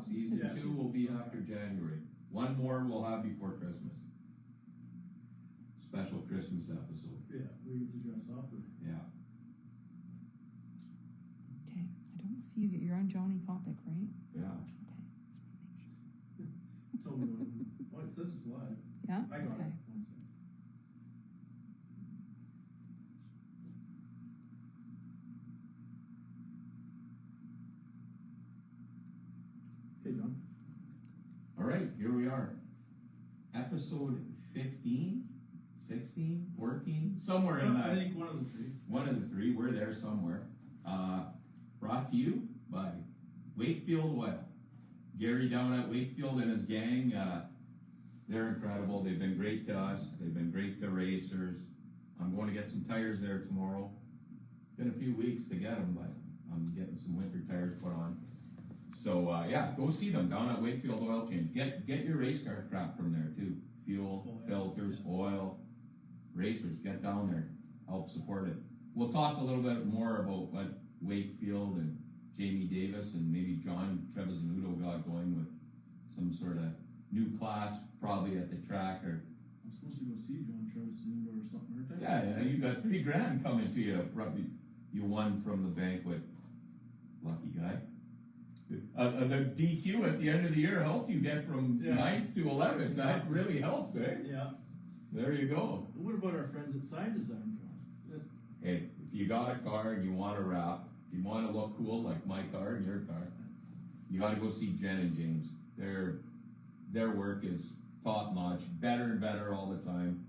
Season Yeah. 2 will be after January. One more we'll have before Christmas. Special Christmas episode. Yeah, we get to dress up. Yeah. Okay, I don't see you. You're on Johnny Kopic, right? Yeah. Okay, just want to make sure. Tell me what it says is live. Yeah? I got Okay. it. One second. Okay, John. All right, here we are. Episode 15, 16, 14, somewhere in that. I think one of the three. One of the three. We're there somewhere. Brought to you by Wakefield Oil. Gary down at Wakefield and his gang, they're incredible. They've been great to us. They've been great to racers. I'm going to get some tires there tomorrow. Been a few weeks to get them, but I'm getting some winter tires put on. So yeah, go see them down at Wakefield Oil Change. Get your race car crap from there too. Fuel, filters, oil, racers. Get down there. Help support it. We'll talk a little bit more about what Wakefield and Jamie Davis and maybe John Trevisanuto got going with some sort of new class probably at the track or. I'm supposed to go see John Travis or something, aren't I? Yeah, you got $3,000 coming to you. Probably you won from the banquet. Lucky guy. The DQ at the end of the year helped you get from 9th to 11th. That really helped, eh? Yeah. There you go. What about our friends at Sign Design, John? Hey, if you got a car and you want to wrap, if you want to look cool like my car and your car, you got to go see Jen and James. Their work is top notch, better and better all the time.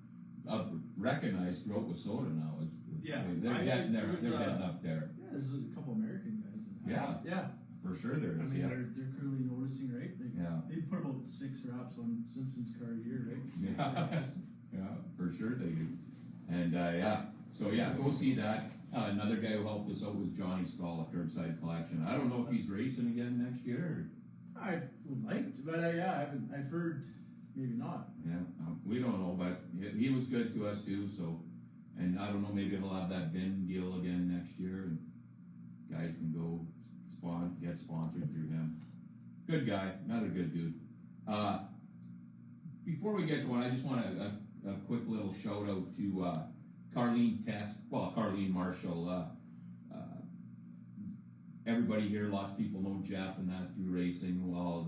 Recognized throughout Wasota now. They're getting there. They're getting up there. Yeah, there's a couple American guys. Yeah. For sure there is. I mean, Yeah. they're clearly noticing, right? They put about 6 wraps on Simpson's car a year, right? Yeah. Yeah, for sure they do. And so go see that. Another guy who helped us out was Johnny Stahl at Curbside Collection. I don't know if he's racing again next year. I would like to, but I've heard maybe not. Yeah, we don't know, but he was good to us too. So, and I don't know, maybe he'll have that bin deal again next year, and guys can go get sponsored through him. Good guy, another good dude. Before we get going, I just want a quick little shout out to Carlene Marshall. Everybody here, lots of people know Jeff and that through racing. Well,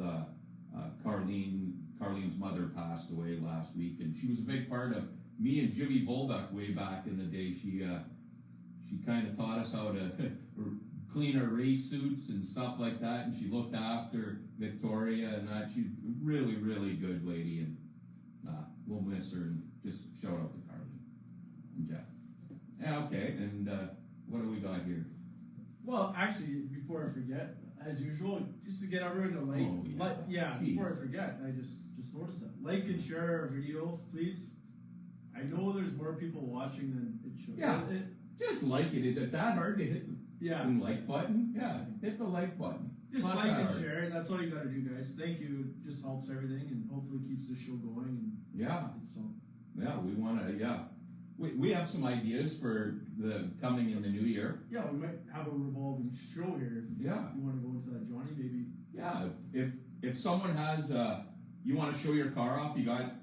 Carlene's mother passed away last week, and she was a big part of me and Jimmy Bolduck way back in the day. She kind of taught us how to clean our race suits and stuff like that, and she looked after Victoria and that. She's a really, really good lady, and we'll miss her. And just shout out to Carlene and Jeff. Yeah, okay. And what do we got here? Well, actually, before I forget, as usual, just to get everyone to before I forget, I just noticed that. Like and share our video, please. I know there's more people watching than it should. Yeah, just like it. Is it that hard to hit the like button? Yeah, hit the like button. Just like and share it. That's all you got to do, guys. Thank you. It just helps everything and hopefully keeps the show going. And we want to. We have some ideas for the coming in the new year. Yeah, we might have a revolving show here. If you want to go into that, Johnny, maybe. Yeah, if someone has you want to show your car off, you got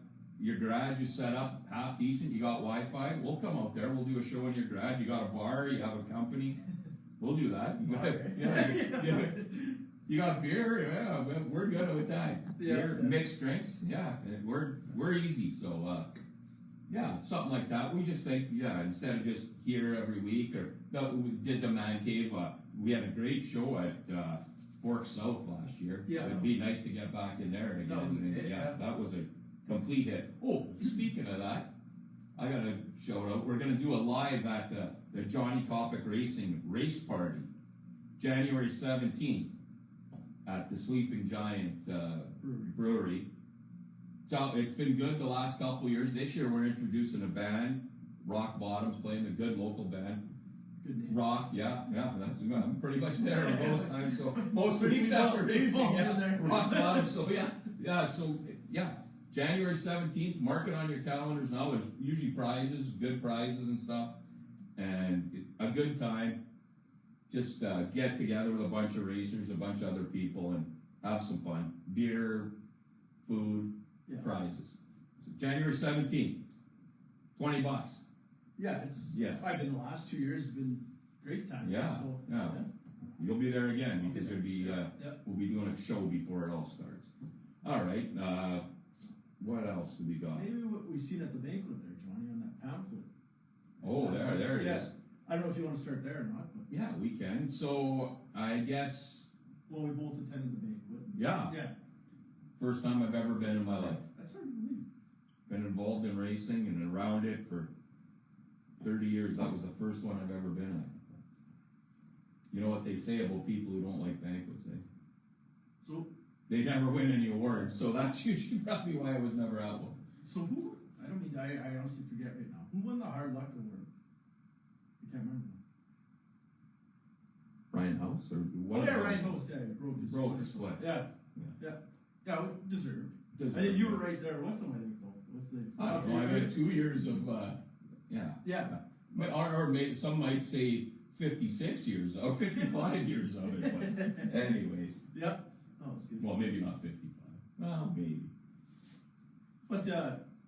your garage is set up half decent, you got Wi-Fi, we'll come out there, we'll do a show in your garage. You got a bar, you have a company, we'll do that. You got beer, we're good with that. Beer, mixed drinks, we're easy. So something like that. We just think, instead of just here every week, or we did the Man Cave. We had a great show at Fork South last year. Yeah, it'd be nice to get back in there again. That was a complete hit. Oh, speaking of that, I got to shout out. We're going to do a live at the Johnny Kopic Racing Race Party, January 17th at the Sleeping Giant Brewery. So it's been good the last couple of years. This year we're introducing a band. Rock Bottom's playing, a good local band. Good name. Rock, I'm pretty much there most times. So most weeks after racing, Rock Bottom. So January 17th. Mark it on your calendars now. There's usually prizes, good prizes and stuff, and a good time. Just get together with a bunch of racers, a bunch of other people, and have some fun. Beer, food, Yeah. prizes. So January 17th, $20. Yeah, it's. Yeah. I've been the last 2 years. It's been great time. Yeah, So, yeah. You'll be there again because I'll be there. we'll be doing a show before it all starts. All right. What else do we got? Maybe what we seen at the banquet there, Johnny, on that pamphlet. Oh, there it is. I don't know if you want to start there or not, but Yeah, we can. So I guess, well, we both attended the banquet. yeah, Yeah. first time I've ever been in my life. That's hard to believe. Been involved in racing and around it for 30 years. That was the first one I've ever been at. You know what they say about people who don't like banquets, eh? So, They never win any awards, so that's usually probably why I was never at one. so who? I honestly forget right now. Who won the hard luck award? I can't remember. Ryan House or what? Oh yeah, Ryan Host. Yeah, he broke his foot. Yeah, Yeah. deserved. I think you were right there with them. I think though, with the. I don't know. I've had 2 years of yeah. Yeah. Or maybe some might say 56 years or 55 years of it. But anyways, Yeah. Oh, it's good. well, maybe not 55. Well, maybe. But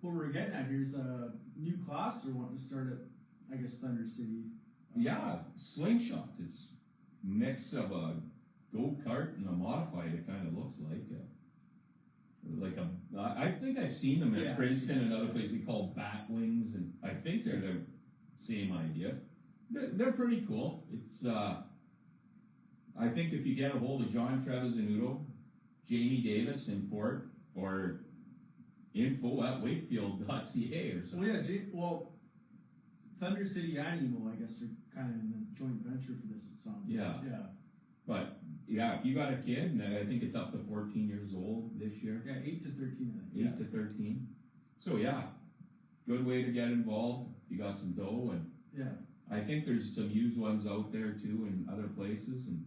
what we're getting at here is a new class they're wanting to start at, I guess, Thunder City. Yeah, slingshots. It's mix of a go-kart and a modified. It kind of looks like I think I've seen them at Yeah, Princeton and other places called bat wings, and I think they're the same idea. They're pretty cool. It's I think if you get a hold of John Trevisanuto, Jamie Davis in Fort, or info@wakefield.ca or something. Well, yeah, Thunder City and Emo, I guess, are kind of in the joint venture for this. It sounds. Yeah. Like. Yeah. But yeah, if you got a kid, and I think it's up to 14 years old this year. Yeah, 8 to 13. I think. 8 to 13. So yeah, good way to get involved. You got some dough, and Yeah. I think there's some used ones out there too in other places, and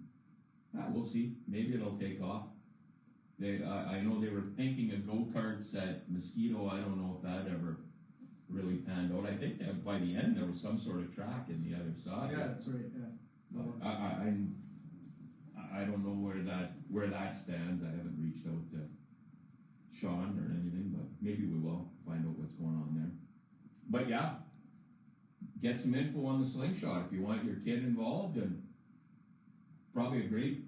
we'll see. Maybe it'll take off. I know they were thinking of go-karts at Mosquito. I don't know if that ever really panned out. I think that by the end there was some sort of track in the other side. Yeah, that's right. Yeah. But I don't know where that stands. I haven't reached out to Sean or anything, but maybe we will find out what's going on there. But yeah, get some info on the slingshot if you want your kid involved, and probably a great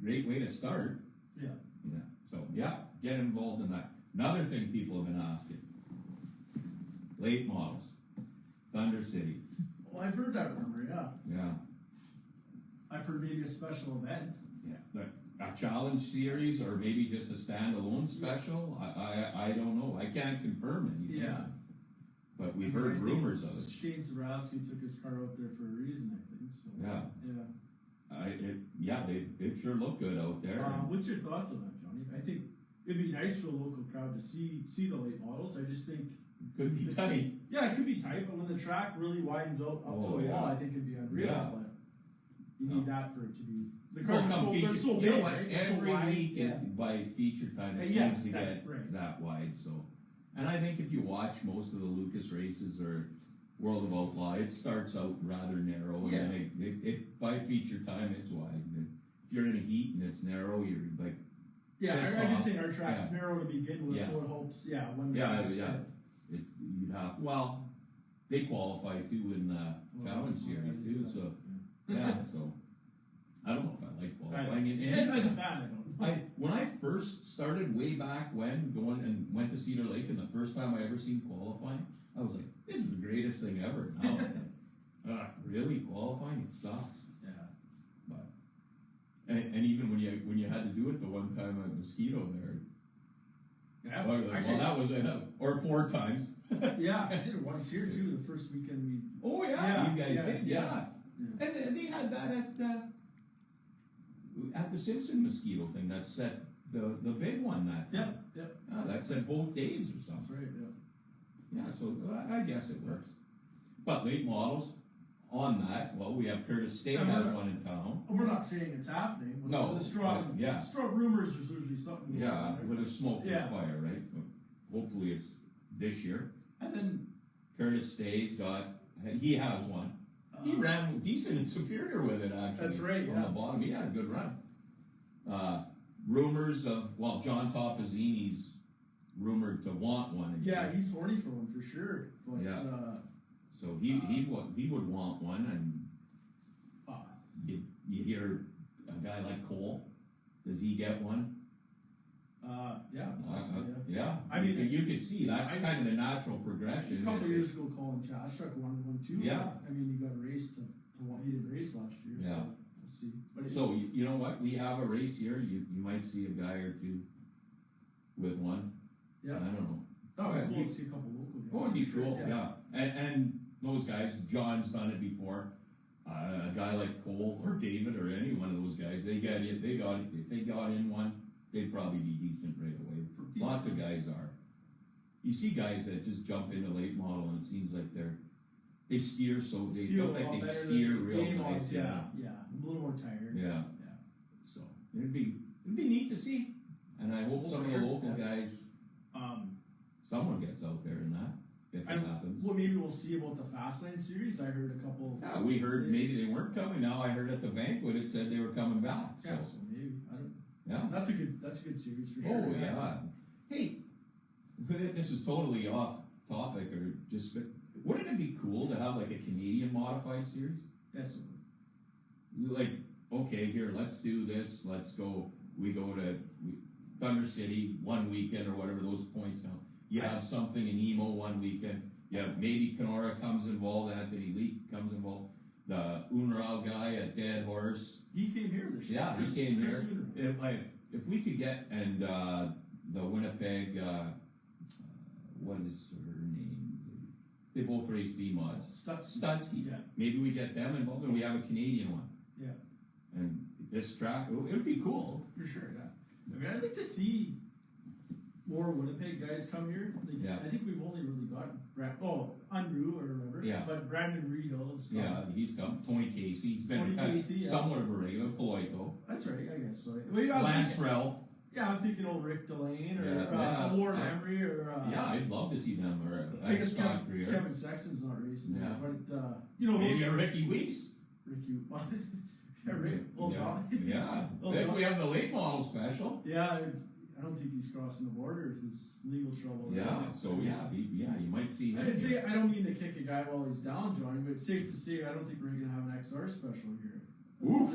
way to start. Yeah. Yeah. So yeah, get involved in that. Another thing people have been asking: late models, Thunder City. Well, I've heard that rumor. Yeah. Yeah. I've heard maybe a special event. Yeah. A challenge series or maybe just a standalone special. I don't know. I can't confirm anything. Yeah. But we've heard rumors of it. Shane Zabrowski took his car out there for a reason, I think. So. Yeah. Yeah. They sure look good out there. What's your thoughts on that, Johnny? I think it'd be nice for the local crowd to see the late models. I just think Could be tight. Yeah, it could be tight, but when the track really widens out up to the wall, I think it'd be unreal. Yeah. But you need that for it to be. The Well, cars feature, are so you big, know what? right? They're so Every wide. week by feature time it Yeah, seems to get right. that wide. So, and I think if you watch most of the Lucas races or World of Outlaw, it starts out rather narrow, and then it by feature time it's wide. And if you're in a heat and it's narrow, you're like Yeah, pissed I just off. think our track's narrow to begin with, Yeah. so it helps. Yeah, when you'd have they qualify too in the challenge series too. So so I don't know if I like qualifying. As a fan, I don't. When I first started way back when going and went to Cedar Lake, and the first time I ever seen qualifying, I was like, this is the greatest thing ever. Now it's like, really qualifying? It sucks. Yeah. But and even when you had to do it the one time at Mosquito there. Yeah, Well, that was or 4 times. Yeah, I did it once here too. The first weekend we. Oh Yeah, you guys yeah, did, yeah. And they had that at the Simpson Mosquito thing. That set the big one that time. That said both days or That's something. right. Yeah, so I guess it works. But late models on that. Well, we have Curtis State has one in town. We're not saying it's happening. But No, the strong, but, yeah. strong rumors. There's usually something. going Yeah, on, right? with a smoke is Yeah. fire, right? But hopefully it's this year. And then Curtis Stay's he has one. He ran decent in Superior with it, actually. That's right, On yeah. the bottom, he had a good run. rumors of, well, John Topazzini's rumored to want one again. Yeah, he's horny for one for sure. But, Yeah. So he would want one, and you hear a guy like Cole, does he get one? Yeah. Yeah. I mean, you could see that's kind of the natural progression. A couple of years ago, Colin Chashuk wanted one too. Yeah. I mean, he got a race to one. He didn't race last year. Yeah. So we'll see. But So you know what? We have a race here. You might see a guy or two with one. Yeah. I don't know. Oh, Yeah, cool to see a couple local guys. Oh, it'd be for sure, cool. Yeah. And those guys, John's done it before. A guy like Cole or David or any one of those guys, if they got in one, they'd probably be decent right away. Lots of guys are. You see guys that just jump into late model, and it seems like they steer so they look like they steer real nice. Yeah. I'm a little more tired. Yeah. So it'd be neat to see, and I hope some of the local guys, someone gets out there in that if it happens. Well, maybe we'll see about the Fastlane series. I heard a couple. Yeah, we heard maybe they weren't coming. Now I heard at the banquet it said they were coming back. So. Yeah, so maybe I don't. Yeah. That's a good series for sure. Oh yeah. Hey, this is totally off topic, or just wouldn't it be cool to have like a Canadian modified series? Yes. Like, okay, here, let's do this. Let's go. We go to Thunder City one weekend or whatever those points now. You have something in Emo one weekend. You have maybe Kenora comes involved, Anthony Leak comes involved. The Unrau guy at Dead Horse. He came here this year. Yeah, he came here. If we could get, and the Winnipeg, what is her name? They both race B mods. Stutsky. Yeah. Maybe we get them involved, and we have a Canadian one. Yeah. And this track, it would be cool. For sure, yeah. I mean, I'd like to see more Winnipeg guys come here. Like, Yeah. I think we've only really got Unruh or whatever. Yeah. But Brandon Riedel has come. Yeah, he's come. Tony Casey, he's been yeah. somewhat of a regular. Poloiko. That's right, I guess so. Well, yeah, Lance Ralph. Yeah, I'm thinking old Rick Delane or Warren Emery or. Yeah, I'd love to see them. Or I guess Scott Greer. Kevin Sexton's not racing. Yeah. But maybe a Ricky Weiss. Ricky. Yeah, Rick. Yeah. If we have the late model special. Yeah, I don't think he's crossing the border with his legal trouble. Yeah, so you might see him. I'd say, I don't mean to kick a guy while he's down, Johnny, but it's safe to say I don't think we're going to have an XR special here. Oof.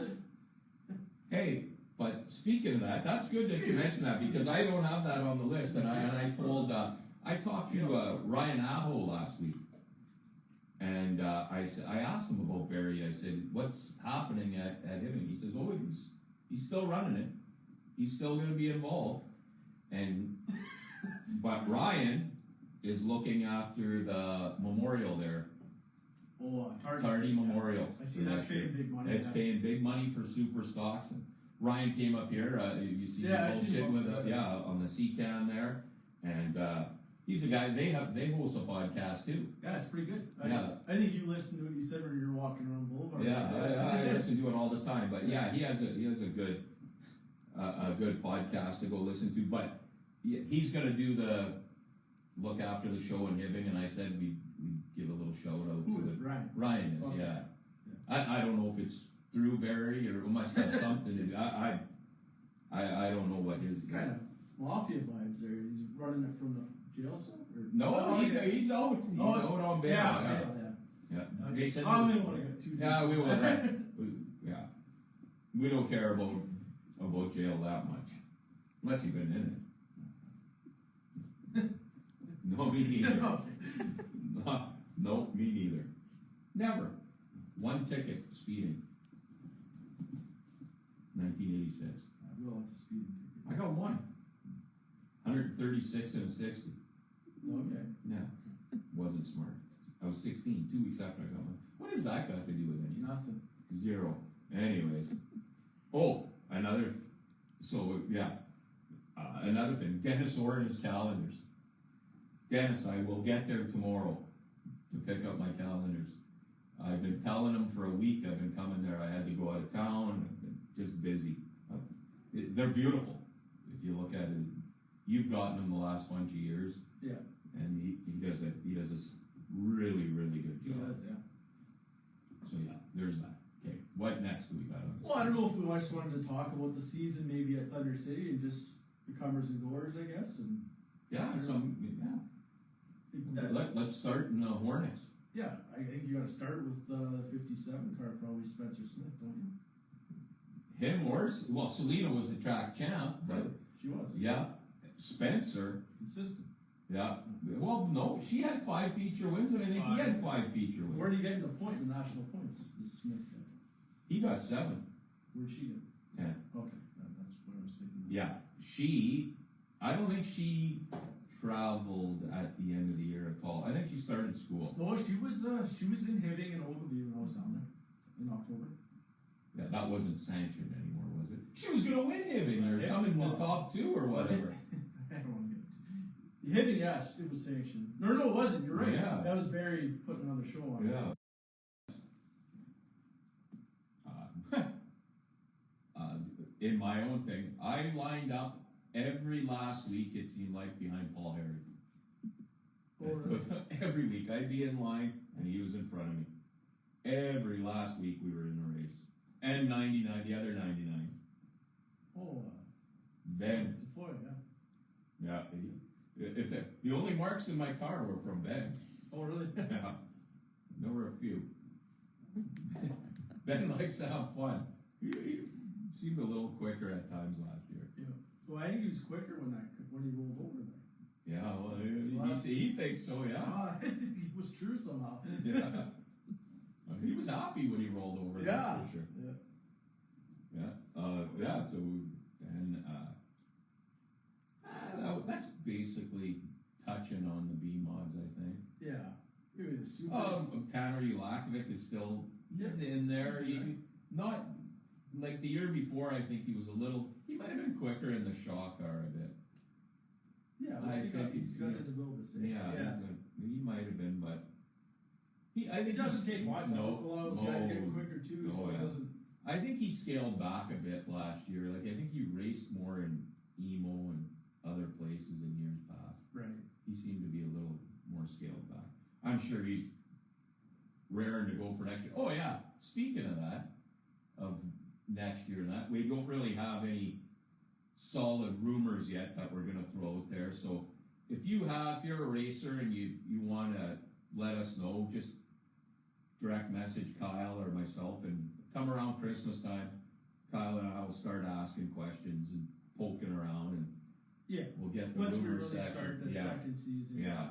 Hey, but speaking of that, that's good that you mentioned that, because I don't have that on the list, and I talked to Ryan Aho last week, and I asked him about Barry. I said, what's happening at him? And he says, oh, he's still running it. He's still going to be involved. But Ryan is looking after the memorial there. Oh, Tardy Memorial. I see that's paying big money. It's paying big money for super stocks. And Ryan came up here. You see him bullshitting with on the C-Can there. And he's the guy. They host a podcast too. Yeah, it's pretty good. I think you listened to what you said when you were walking around Boulevard. Yeah, I listen to it all the time. But yeah, he has a good podcast to go listen to. But he's going to do the look after the show in Hibbing, and I said we give a little shout out to it. Ryan is, okay. I don't know if it's through Barry or it must have something to do. I don't know what his kind of mafia vibes there. He's running it from the jail cell. No, he's out. He's out on bail. Yeah. Okay. They said we want to get too deep. Yeah, we will. Yeah, we don't care about jail that much, unless you've been in it. No, me neither. No, me neither. Never. One ticket speeding. 1986. I got lots of speeding tickets. I got one. 136 and a 60. Okay. Yeah. Wasn't smart. I was 16, 2 weeks after I got one. What does that got to do with anything? Nothing. Zero. Anyways. Another thing. Dennis Orr and his calendars. Dennis, I will get there tomorrow to pick up my calendars. I've been telling him for a week I've been coming there. I had to go out of town. I've been just busy. They're beautiful. If you look at it, you've gotten them the last bunch of years. Yeah. And he does a really, really good job. He does, yeah. So yeah, there's that. Okay. what next do we got on? Well, I don't know if we just wanted to talk about the season maybe at Thunder City and just the comers and goers, I guess. And let's start in the Hornets. Yeah, I think you got to start with the 57 car, probably Spencer Smith, don't you? Him or Selena was the track champ, but she was. Yeah, Spencer consistent. Yeah, well, no, she had 5 feature wins, and I think he has 5 feature wins. Where did he get the point in national points? This Smith guy. He got 7th. Where'd she get? 10th. Okay, that's what I was thinking. Yeah, I don't think she traveled at the end of the year at all. I think she started school. No, she was in Hibbing and Ogilvy when I was down there in October. Yeah, that wasn't sanctioned anymore, was it? She was going to win Hibbing or come in the top 2 or whatever. I don't want to get Hibbing, yeah, it was sanctioned. No, it wasn't. You're right. Yeah. That was Barry putting another show on. Yeah. In my own thing, I lined up every last week, it seemed like, behind Paul Harry. Oh, really? Every week I'd be in line and he was in front of me. Every last week we were in the race. And 99, the other 99. Oh, Ben. DeFoy, Yeah. If the only marks in my car were from Ben. Oh, really? Yeah. There were a few. Ben likes to have fun. He seemed a little quicker at times last year. Yeah. Well, I think he was quicker when he rolled over there. Yeah, well, he thinks so, yeah. It was true somehow. Yeah. He was happy when he rolled over, yeah. That's for sure. Yeah. Yeah, so, and that's basically touching on the B mods, I think. Yeah. Maybe the super. Tanner Ulakovic is still, he's in there. Not, like the year before, I think he might have been quicker in the shock car a bit. Yeah, he's got to develop a save. Yeah. He might have been, but I think it doesn't take much. No, a lot of those guys get quicker too, so it doesn't. I think he scaled back a bit last year. Like I think he raced more in emo and other places in years past. Right. He seemed to be a little more scaled back. I'm sure he's raring to go for next year. Oh yeah. Speaking of that, of next year and that, we don't really have any solid rumors yet that we're going to throw out there. So if you're a racer and you want to let us know, just direct message Kyle or myself, and come around Christmas time, Kyle and I will start asking questions and poking around, and we'll get the once we rumor really section. start the second season. Yeah.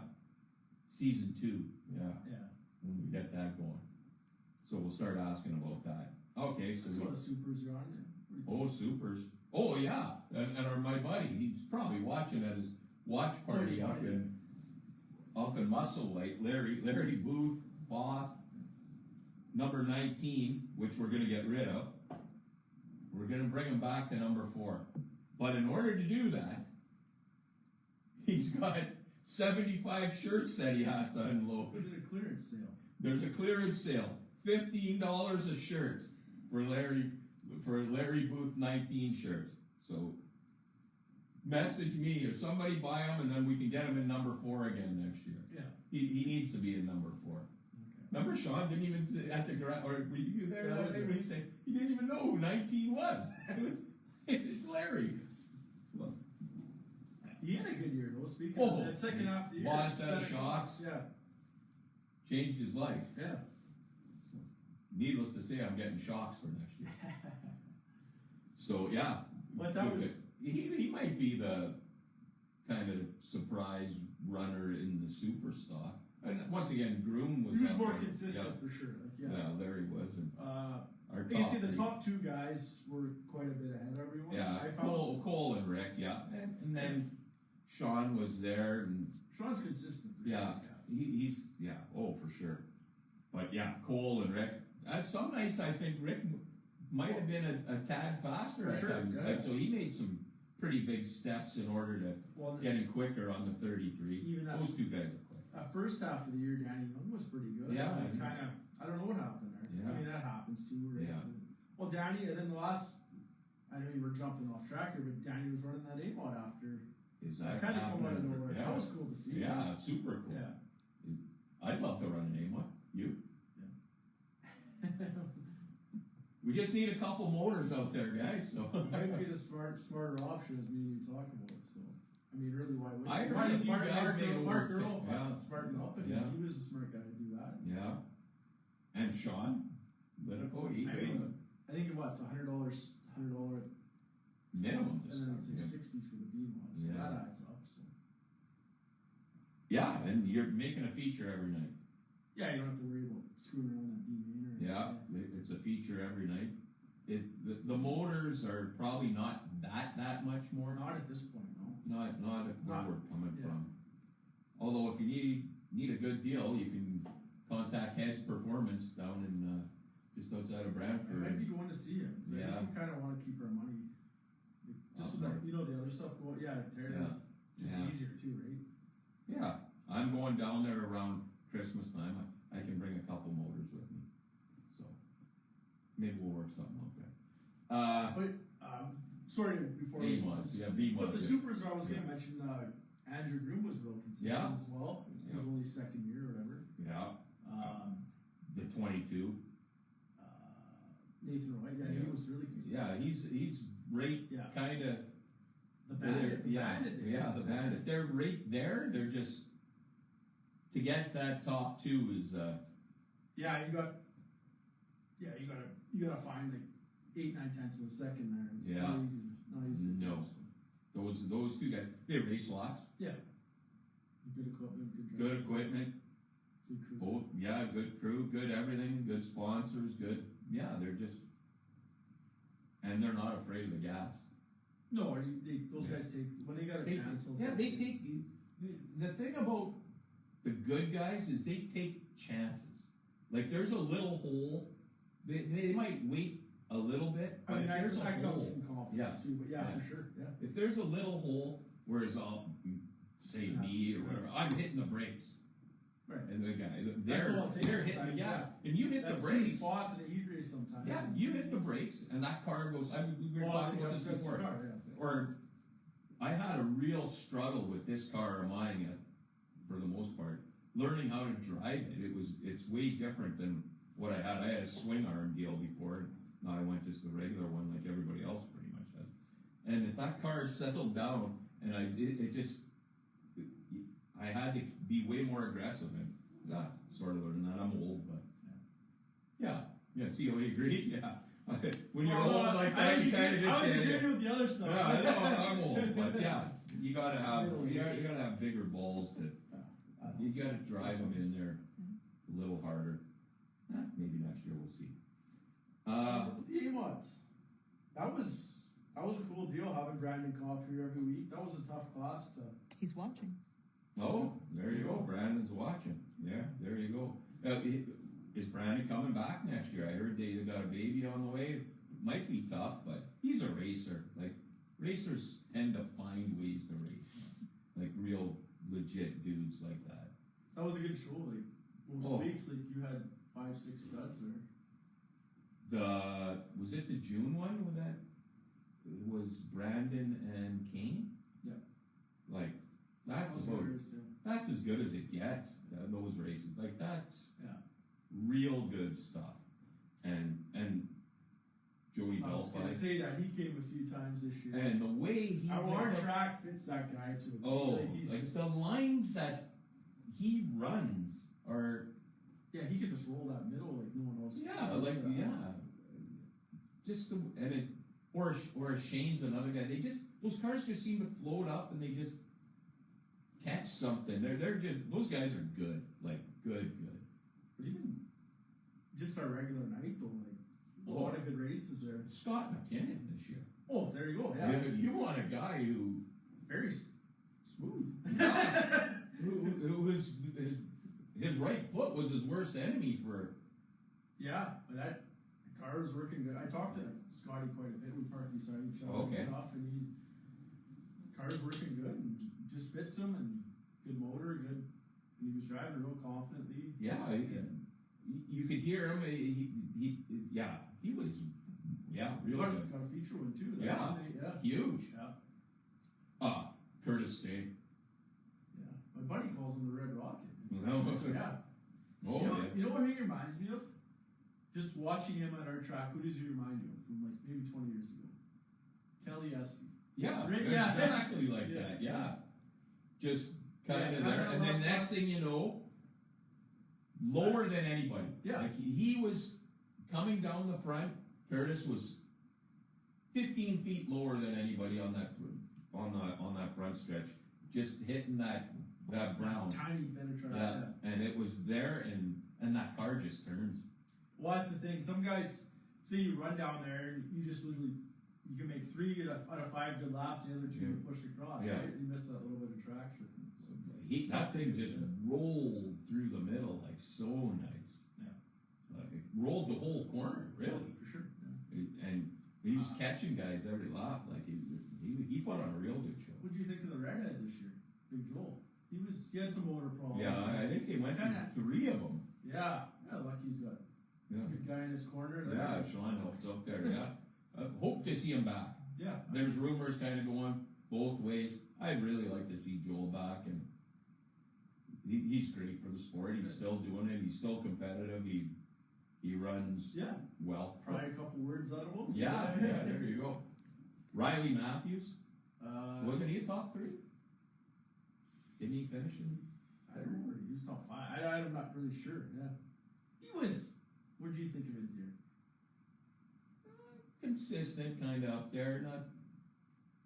Season 2. Yeah. Yeah. When we get that going. So we'll start asking about that. Okay, so what supers are on there. Oh, supers. Oh yeah. And my buddy, he's probably watching at his watch party up in Musselwhite, Larry Booth, Both, number 19, which we're going to get rid of. We're going to bring him back to number 4. But in order to do that, he's got 75 shirts that he has to unload. Is it a clearance sale? There's a clearance sale. $15 a shirt for Larry Booth 19 shirts. So message me or somebody buy them, and then we can get him in number 4 again next year. Yeah. He needs to be in number 4. Okay. Remember Sean didn't even at the garage, or were you there? Yeah, When he said he didn't even know who 19 was. It's Larry. Well, he had a good year though. Speaking of that second half of the year, lost out of shocks. Yeah. Changed his life. Yeah. So, needless to say, I'm getting shocks for next year. So yeah. But that was he might be the kind of surprise runner in the super stock. And once again, Groom was more consistent for sure. Yeah, Larry was. And you can see the top 2 guys were quite a bit ahead of everyone. Yeah, Cole and Rick. Yeah, and then Sean was there, and Sean's consistent. For yeah, sure. he's for sure. But yeah, Cole and Rick. Some nights I think Rick might have been a tad faster at times. Yeah. Like, so he made some pretty big steps in order to getting quicker on the 33. Even those 2 guys are quick. First half of the year, Danny Young was pretty good. Yeah, I don't know what happened there. Yeah. I mean, that happens too, right? Yeah. Well, Danny, and then the last, I know you were jumping off track here, but Danny was running that A-mod after. That kind of come out of nowhere. Yeah. That was cool to see. Yeah, super cool. Yeah. I'd love to run an A-mod. You? Yeah. We just need a couple motors out there, guys, so. Might be the smarter option as me and you talk about, so. I mean, really, why wouldn't I Why heard did you guys made a Mark work Earl thing, yeah. smarten up, and Yeah. he was a smart guy to do that. Yeah. And Sean, Litico, he I mean, I think it's $100 minimum to and then start, it's yeah. 60 for the beam ones, so Yeah. that adds up, so. Yeah, and you're making a feature every night. Yeah, you don't have to worry about screwing around that beam main or anything. Yeah, it's a feature every night. The motors are probably not that much more. Not at this point, no. Not where Not- we're coming yeah. from. Although if you need a good deal, you can contact Heads Performance down in just outside of I Brantford. might be going to see him. Yeah. We kind of want to keep our money. Just with Up that, you know, the other stuff going, yeah, Terry, Yeah. just Yeah. easier too, right? Yeah, I'm going down there around Christmas time. I can bring a couple motors with me, so maybe we'll work something out there. But, sorry, before B-Mods, yeah, But B-Mods, the yeah. Supers, I was Yeah. going to mention, Andrew Groom was real consistent Yeah. as well. He was Yeah. only second year or whatever. Yeah, Um, the 22. Nathan Roy, yeah, Yeah. he was really consistent. Yeah, he's right, Yeah. kind of. The Bandit. Yeah, the Bandit. They're right there. They're just to get that top two is. Yeah, you gotta find like 8, 9 tenths of a second there. It's Yeah. not easy. Not easy. to do, No. so. Those two guys. They race lots. Yeah. Good equipment, good Good drivers, equipment. good crew. Both. Yeah, good crew. Good everything. Good sponsors. Good. Yeah, they're just. And they're not afraid of the gas. No, those Yeah. guys take when they got a They- chance. they'll yeah, they take the thing about the good guys is they take chances. Like there's a little hole, they might wait a little bit, but I mean, if there's a I come hole, from confidence yeah, too, but yeah, yeah. for sure, yeah. if there's a little hole, whereas I'll say Yeah. me or whatever, I'm hitting the brakes, Right. and the guy That's all it takes they're hitting the sometimes, gas, and you hit That's the 2 brakes. spots in a heat race sometimes. Yeah, you hit the brakes, and that car goes. I mean, we were talking about this before. Or I had a real struggle with this car of mine for the most part. Learning how to drive it, it's way different than what I had. I had a swing arm deal before, and now I went just the regular one like everybody else pretty much has. And if that car settled down, and I had to be way more aggressive, and that sort of learned that. I'm old, but yeah, see how we agreed, yeah. When you're old like that, you kind of just I was get agreeing with the other stuff. yeah, I know I'm old, but yeah, you gotta have bigger balls to. You gotta drive them in there a little harder. Maybe next year we'll see. The A-Mods. That was a cool deal having Brandon Kopp here every week. That was a tough class to. He's watching. Oh, there you go. Brandon's watching. Yeah, there you go. Is Brandon coming back next year? I heard they got a baby on the way. It might be tough, but he's a racer. Like racers tend to find ways to race, like real legit dudes like that. That was a good show. Like most Oh. weeks, like you had 5, 6 studs there. Was it the June one with that? It was Brandon and Kane. Yeah. Like That was about, hilarious, yeah. that's as good as it gets. Those races, like that's Yeah. real good stuff. And Joey I was gonna Belfast, say that he came a few times this year. and the way he Our track fits that guy too. He's like just, the lines that he runs are yeah, he could just roll that middle like no one else. just or Shane's another guy. Those cars just seem to float up and they just catch something. They're just those guys are good, like good. But even just our regular night though, like a lot of good races there. Scott McKinnon this year. Oh, there you go. Yeah, You want a guy who very smooth. who his right foot was his worst enemy for. Yeah, but that car was working good. I talked to Scotty quite a bit. We parked beside each other Okay. and stuff, and car's working good and just fits him and good motor, good. And he was driving real confidently. Yeah, you could hear him. He was real got good. a feature one too. that Yeah. Monday, yeah. Huge. Yeah. Curtis Stay. Yeah. My buddy calls him the Red Rocket. No. So, yeah. Oh, You know what he reminds me of? just watching him at our track, who does he remind you of from like maybe 20 years ago? Kelly Espy. Yeah, Yeah. exactly like Yeah. that. Yeah, just kind Yeah, of there, and then next thing you know, lower than anybody. Yeah. Like he was coming down the front. Curtis was 15 feet lower than anybody on that front stretch, just hitting that brown. Tiny bit of track. Yeah, and it was there, and that car just turns. Well, that's the thing. Some guys say you run down there, and you just literally you can make 3 out of 5 good laps, the other 2 you push across. Yeah. Right? You miss that little bit of traction. That thing just rolled through the middle like so nice. Yeah. Like it rolled the whole corner, really. For sure. Yeah. And he was catching guys every lap. Like he put on a real good show. What do you think of the redhead this year, Big Joel? He had some motor problems. Yeah, I think they went through 3 of them. Yeah, lucky he's got a good guy in his corner. Yeah, Sean helps up there. Yeah, hope to see him back. Yeah, there's rumors kind of going both ways. I'd really like to see Joel back, and he's great for the sport. He's still doing it. He's still competitive. He runs well. Try a couple words out of him. Yeah, there you go. Riley Matthews, wasn't he a top 3? Didn't he finish in? I don't remember. He was top 5. I'm not really sure. Yeah, he was. What do you think of his year? Consistent, kind of up there.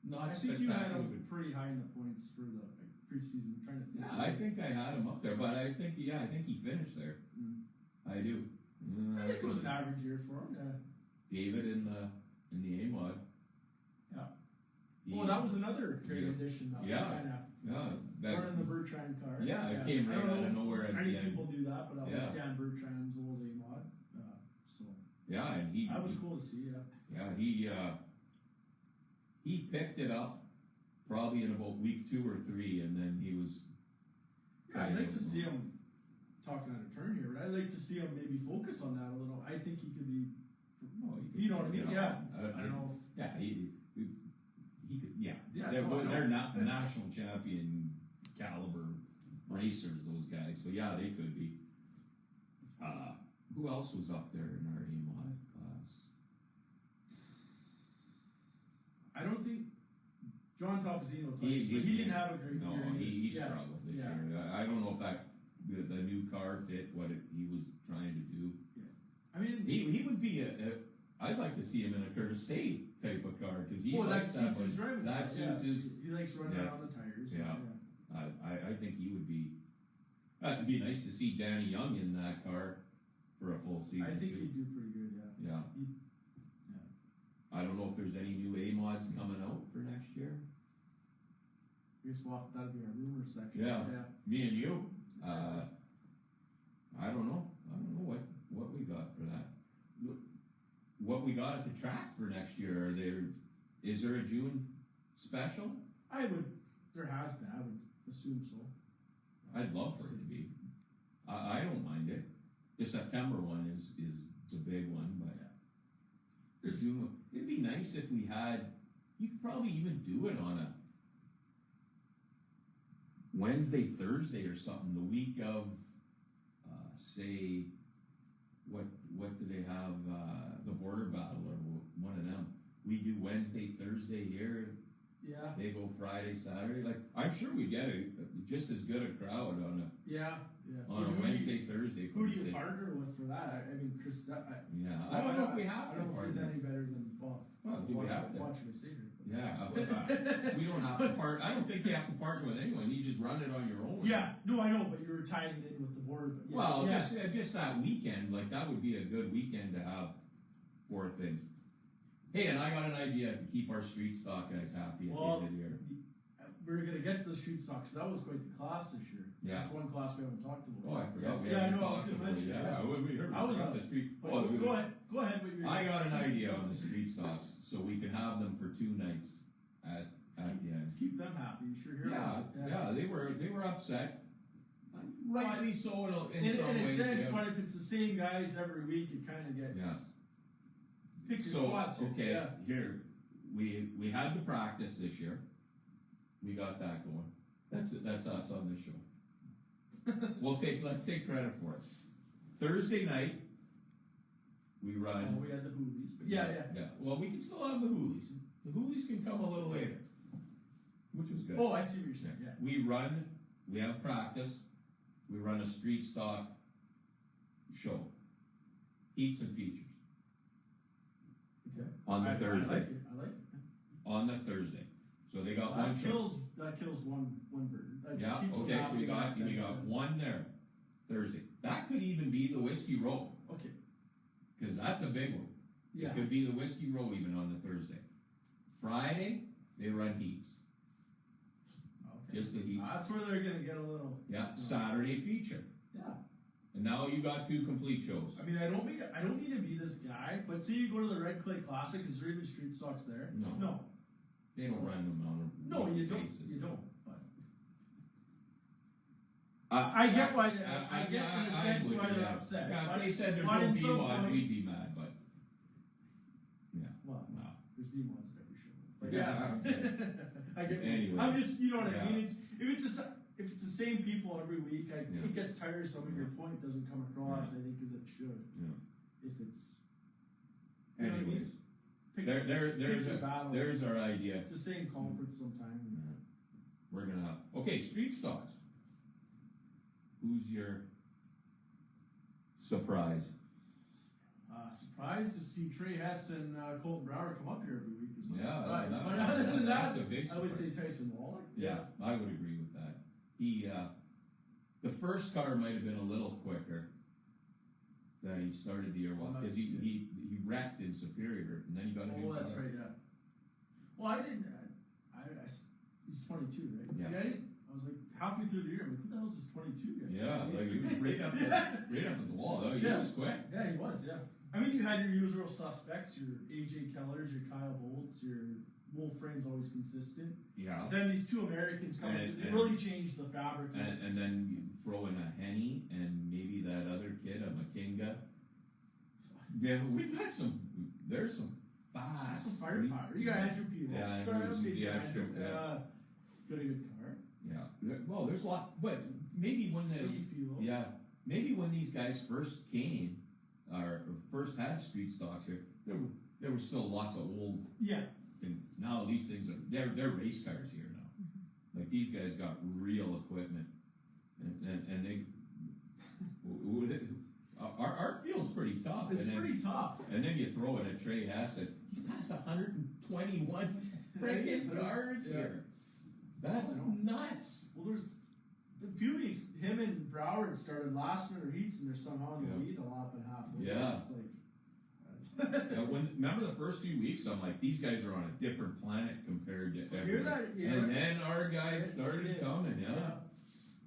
Not I think you had spectacular. him pretty high in the points for the preseason. I'm trying to think. Yeah, I think I had him up there, but I think he finished there. I do. I think it was an average year for him. Yeah. David in the A mod. Yeah. Well, that was another great addition. That was kind of running the Bertrand car. Yeah, it came right out of nowhere at the many end. people do that, but that was Dan Bertrand's old A mod. So yeah, and that was cool to see. Yeah, he picked it up probably in about week 2 or 3, and then he was. Yeah, I'd like to see him talking out of turn here, but I'd like to see him maybe focus on that a little. I think he could be. You know what I mean? Yeah. I don't know. Yeah, he could. Yeah. Yeah. They're not national champion caliber racers, those guys. So yeah, they could be. Who else was up there in our A-mod class? I don't think John Topazino. He didn't have a great year. No, he struggled this year. I don't know if the new car fit what he was trying to do. Yeah. I mean, he would be I'd like to see him in a Curtis State type of car because he likes that suits his driving style. That suits his. He likes running around the tires. Yeah. I think he would be. It'd be nice to see Danny Young in that car for a full season. I think he'd do pretty good. Yeah. I don't know if there's any new A mods coming out for next year. That'd be our rumor section. Yeah. Me and you. I don't know. What we got for that. What we got at the track for next year? Is there a June special? There has been. I would assume so. I'd love for it to be. I don't mind it. The September one is the big one, but it'd be nice if we had. You could probably even do it on a Wednesday, Thursday, or something. The week of, say, what do they have? The border battle or one of them. We do Wednesday, Thursday here. Yeah. They go Friday, Saturday. Like I'm sure we get just as good a crowd on a Wednesday, Thursday. Who do you partner with for that? I mean, Chris. I don't know if we have to. I don't know if he's any better than watch me see her. Yeah, we don't have to part. I don't think you have to partner with anyone. You just run it on your own. Yeah, no, I know, but you were tying it in with the board. Just that weekend, like that would be a good weekend to have 4 things. Hey, and I got an idea to keep our street stock guys happy at the end of the year. We're gonna get to the street stock because that was quite the class this year. Yeah, that's one class we haven't talked about. Oh, I forgot. I know. I was gonna mention. I was on the street. Go ahead. Go ahead. I got an idea on the street stocks, so we can have them for 2 nights at the end. Let's keep them happy. You sure hear Yeah. They were upset. Rightly so in some in a ways. sense, but if it's the same guys every week, it kind of gets. Yeah. Pick your spots. Here we had the practice this year. We got that going. That's us on this show. Let's take credit for it. Thursday night, We run. Oh, we had the Hoolies, but yeah. Well, we can still have the Hoolies. The Hoolies can come a little later, which was good. Oh, I see what you're saying. Yeah. We run. We have practice. We run a street stock show, heats and features. Okay. On the Thursday. I like it. On the Thursday. So they got one show. That kills one bird. Yeah, okay, so we got one there, Thursday. That could even be the Whiskey Row. Okay. Because that's a big one. Yeah. It could be the Whiskey Row even on the Thursday. Friday, they run heats. Okay. Just the heats. That's where they're going to get a little... Yeah, Saturday feature. Yeah. And now you got 2 complete shows. I mean, I don't mean to be this guy, but say you go to the Red Clay Classic, is there even street stocks there? No. They don't run them on a No, you basis. don't. You don't. But I get why I get in a sense why they're upset. Yeah, but if they said there's but no in some B-mods, points- we'd be mad, but yeah. Well, No. There's B-mods at every show. But Yeah. I get. Anyway. I'm just, you know what I Yeah. mean. If it's the same people every week, it gets tiresome and your point doesn't come across. I think as it should. Yeah. If it's. You know what I Anyways, mean? Pick battle. there's our idea. It's the same culprit sometimes. We're gonna have, okay, street stocks. Who's your surprise? Surprised to see Trey Hess and Colton Brower come up here every week is my Yeah, surprise. that- But other than that, that's a big I would say surprise. Tyson Waller. Yeah, I would agree with that. He, the first car might have been a little quicker that he started the year with, because he wrecked in Superior, and then he got a new car. That's right, yeah. Well, I didn't, he's 22, right? Yeah. I was like, halfway through the year, I'm like, who the hell is this 22 guy? Yeah, like he was right up at the wall, though. He was quick. Yeah, he was, yeah. I mean, you had your usual suspects, your AJ Kellers, your Kyle Bolts, your Wolframe's always consistent. Yeah. Then these 2 Americans come in, they really changed the fabric. And then you throw in a Henny and maybe that other kid, a McKinga. Yeah, we've got there's some fast. Some firepower. You got Andrew P. Yeah, Sorry, Andrew's I'm the extra. got a good car. Yeah. Well, there's a lot, but maybe when Steve Pilo. yeah, maybe when these guys first came, or first had street stocks here, there were still lots of old. Yeah. And now these things they're race cars here now. Like these guys got real equipment, and they. Our field's pretty tough. It's pretty tough. And then you throw in a Trey Hassett. He's past 121 freaking cars here. That's nuts. Well, there's a few weeks, him and Broward started last in their heats, and they're somehow in the lead a lap and a half. Yeah. It's like. Remember the first few weeks, I'm like, these guys are on a different planet compared to everybody. Yeah. And then our guys started coming,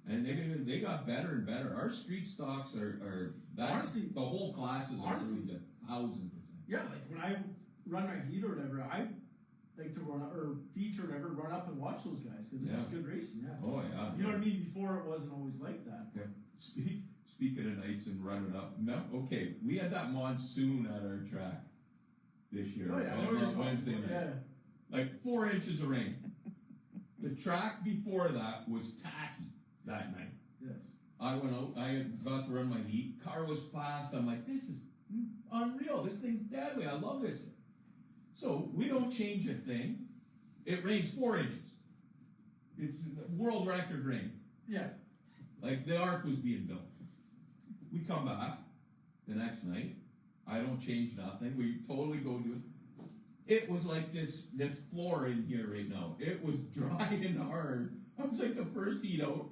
and they got better and better. Our street stocks are honestly, the whole class is improved 1,000%. Yeah, like when I run my heat or whatever, I like to run or feature or whatever, run up and watch those guys because it's good racing. Yeah. Oh yeah. You know what I mean? Before it wasn't always like that. Yeah. Speaking of nights and running up, okay, we had that monsoon at our track this year. Oh yeah, on Wednesday night. Yeah. Like 4 inches of rain. The track before that was tacky that night. Yes. I went out, I got to run my heat, car was fast, I'm like, this is unreal, this thing's deadly, I love this. So, we don't change a thing, it rains 4 inches. It's world record rain. Yeah. Like, the ark was being built. We come back the next night, I don't change nothing, we totally go do it. It was like this floor in here right now, it was dry and hard. I was like the first heat out.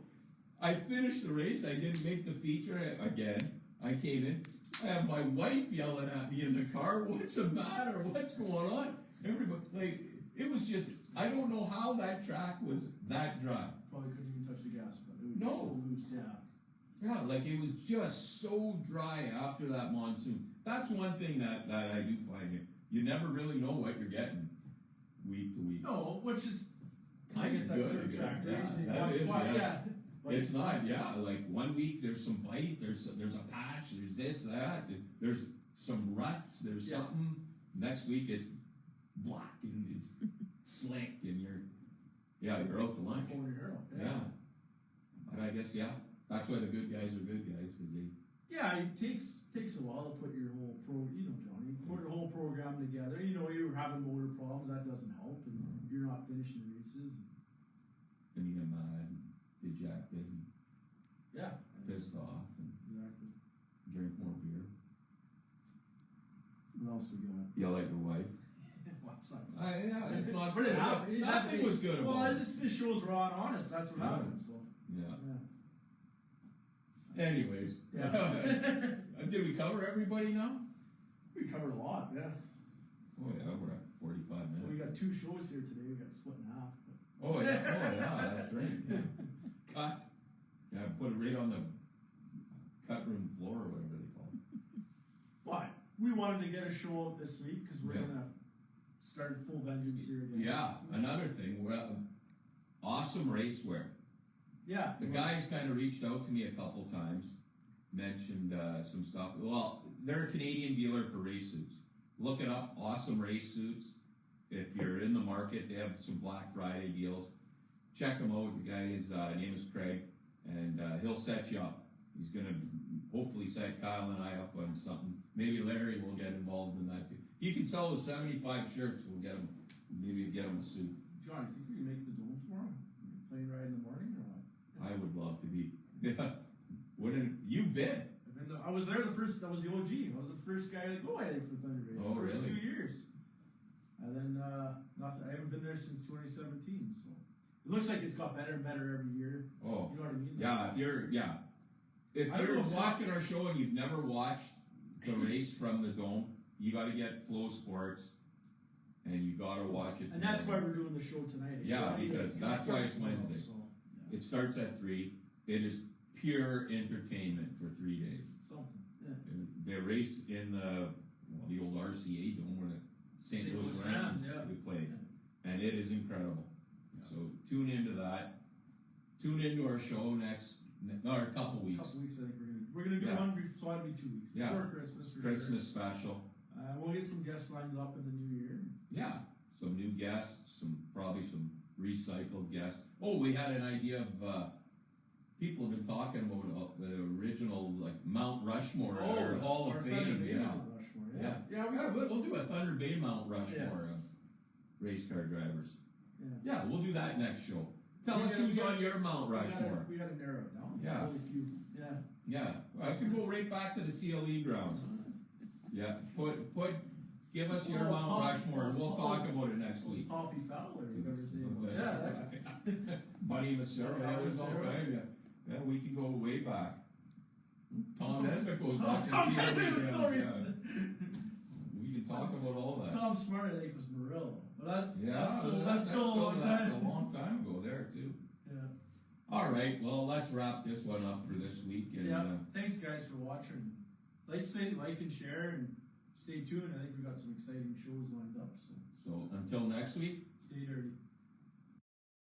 I finished the race. I didn't make the feature again. I came in. I have my wife yelling at me in the car. What's the matter? What's going on? Everybody, like, it was just, I don't know how that track was that dry. Probably couldn't even touch the gas, but it was so loose, Yeah, like it was just so dry after that monsoon. That's one thing that I do find here. You never really know what you're getting week to week. No, which is kind of good. Sort of track racing. That is, Like it's not, like 1 week there's some bite, there's a patch, there's this, that, there's some ruts, there's something. Next week it's black and it's slick and you're out to lunch. Pulling your hair out. Yeah. But I guess, that's why the good guys are good guys, because Yeah, it takes a while to put your whole Johnny, put your whole program together. You know, you're having motor problems, that doesn't help, and you're not finishing races. And you get mad, and dejected, and Yeah. pissed off, and Exactly. drink more beer. What else we got? Yell at your wife. What's up? Yeah, it's not. But it happened. Nothing was good about Well, it. this shows raw and honest. That's what happened. So. Yeah. Yeah. Anyways. Yeah. Did we cover everybody now? We covered a lot. Yeah. Oh yeah, we're at 45 minutes. We got 2 shows here today. We got split in half. But. Oh yeah, that's right. Yeah. Cut. Yeah, put it right on the cut room floor or whatever they call it. But we wanted to get a show out this week because we're gonna start full vengeance here again. Yeah, another thing. Well, awesome racewear. Yeah. The guys kind of reached out to me a couple times, mentioned some stuff. Well, they're a Canadian dealer for race suits. Look it up. Awesome race suits. If you're in the market, they have some Black Friday deals. Check them out. The guy's name is Craig, and he'll set you up. He's gonna hopefully set Kyle and I up on something. Maybe Larry will get involved in that too. If you can sell the 75 shirts, we'll get him. Maybe get him a suit. John, you think we can make the dome tomorrow? Plane ride in the morning or what? I would love to be. Yeah. Wouldn't you've been? I was there the first. That was the OG. I was the first guy to go. I think for Thunder Bay. Oh, the first really? 2 years. And then nothing. I haven't been there since 2017. So it looks like it's got better and better every year. Oh, you know what I mean? yeah. If you're watching our show and you've never watched the race from the dome, you got to get Flow Sports, and you got to watch it. And that's why we're doing the show tonight. Yeah, because that's why it's Wednesday. So, yeah. It starts at 3. It is pure entertainment for 3 days. It's something. Yeah. They race in the old RCA dome where the St. Louis Rams we played, and it is incredible. Yeah. So tune into that. Tune into our show a couple weeks. I think we're gonna do one. So it'll be 2 weeks before Christmas. Christmas special. We'll get some guests lined up in the new year. Yeah, some new guests, probably some recycled guests. Oh, we had an idea of people have been talking about the original Mount Rushmore or Hall of Fame. Mount Rushmore. Yeah. We'll do a Thunder Bay Mount Rushmore of race car drivers. Yeah, we'll do that next show. Tell us who's on your Mount Rushmore. We got to narrow it down. Yeah. There's only a few. Yeah. I can go right back to the CLE grounds. Yeah. Give us your Mount Rushmore, and we'll talk about it next week. Poppy Fowler, whatever his name was. Yeah. Buddy Massaro, that was all right. Yeah, we can go way back. Tom Nesbitt goes back to Tom Nesbitt was CLE so grounds. We can talk about all that. Tom Smart, I think, was Murillo. But that's still a long time. That's a long time ago there, too. Yeah. All right, well, let's wrap this one up for this week. And, thanks, guys, for watching. Like and share, and stay tuned. I think we got some exciting shows lined up. So until next week. Stay dirty.